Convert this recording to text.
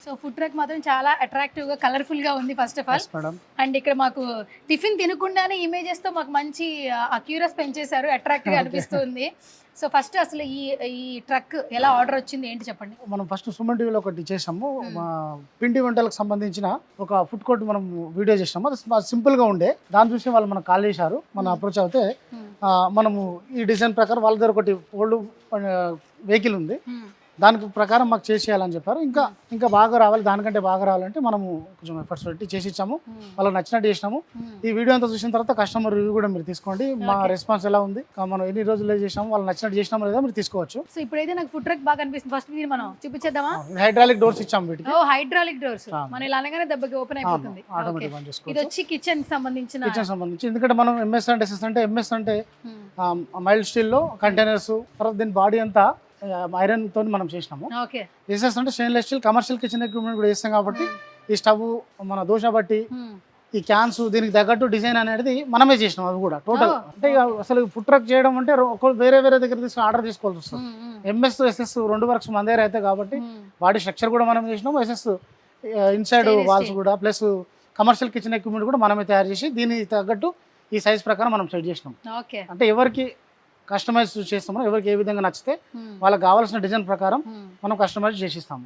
So food truck మాత్రం చాలా attractive గా కలర్ఫుల్ గా ఉంది first of all. Madam and ఇక్కడ మాకు టిఫిన్ తినకుండానే ఇమేజెస్ తో మాకు మంచి అక్యూరస్ పెంచేశారు, అట్రాక్టివ్ గా అనిపిస్తుంది. సో ఫస్ట్ అసలు ఈ ట్రక్ ఎలా ఆర్డర్ వచ్చింది ఏంటి చెప్పండి. మనం ఫస్ట్ సుమన్ టీవీలో ఒకటి చేసాము, మా పిండి వంటలకు సంబంధించిన ఒక ఫుడ్ కోర్ట్ మనం వీడియో చేసాము. అది సింపుల్ గా ఉండే, దాన్ని చూసి వాళ్ళు మనకు కాల్ చేశారు. మన అప్రోచ్ అయితే మనము ఈ డిజైన్ ప్రకారం వాళ్ళ దగ్గర ఒకటి ఓల్డ్ వెహికల్ ఉంది, దానికి ప్రకారం మాకు చేసేయాలని చెప్పారు. ఇంకా బాగా రావాలి, దానికంటే బాగా రావాలంటే మనము కొంచెం ఎఫర్ట్స్ పెట్టి చేసి ఇచ్చాము. వాళ్ళకి నచ్చినట్టు చేసినాము. ఈ వీడియో అంతా చూసిన తర్వాత కస్టమర్ రివ్యూ కూడా మీరు తీసుకోండి, మా రెస్పాన్స్ ఎలా ఉంది, మనం ఎన్ని రోజుల్లో చేసాము, వాళ్ళు నచ్చినట్టు చేసినామో లేదా మీరు తీసుకోవచ్చు. సో ఇప్పుడైతే నాకు ఫుడ్ ట్రక్ బాగా అనిపిస్తుంది. ఫస్ట్ ఇది మనం చూపించేద్దామా. హైడ్రాలిక్ డోర్స్ ఇచ్చాము వీటికి. హైడ్రాలిక్ డోర్స్ మనం ఇలా అనగానే దెబ్బకి ఓపెన్ అయిపోతుంది. ఆటోమేటిక్ బంద్ చేసుకోవచ్చు. ఇది వచ్చి కిచెన్ సంబంధించి, ఎందుకంటే మనం ఎంఎస్ అంటే ఎంఎస్ అంటే మైల్డ్ స్టీల్ లో కంటైనర్స్, తర్వాత దీని బాడీ అంతా ఐరన్ తోని మనం చేసినాము. ఎస్ఎస్ అంటే stainless steel commercial kitchen equipment కూడా చేస్తాం కాబట్టి ఈ స్టవ్, మన దోశ బట్టి, ఈ క్యాన్స్ దీనికి తగ్గట్టు డిజైన్ అనేది మనమే చేసినాం. అవి కూడా టోటల్ అంటే అసలు ఫుడ్ ట్రక్ చేయడం అంటే వేరే దగ్గర తీసుకుని ఆర్డర్ తీసుకోవాల్సి వస్తుంది. ఎంఎస్ ఎస్ఎస్ రెండు వర్క్స్ మన దగ్గర అయితే కాబట్టి బాడీ స్ట్రక్చర్ కూడా మనం చేసినాం, ఎస్ఎస్ ఇన్సైడ్ వాల్స్ కూడా, ప్లస్ కమర్షియల్ కిచెన్ ఎక్విప్మెంట్ కూడా మనమే తయారు చేసి దీనికి తగ్గట్టు ఈ సైజ్ ప్రకారం మనం సెట్ చేసినాం. అంటే ఎవరికి కస్టమైజ్ చేస్తామో, ఎవరికి ఏ విధంగా నచ్చితే వాళ్ళకి కావాల్సిన డిజైన్ ప్రకారం మనం కస్టమైజ్ చేసిస్తాము.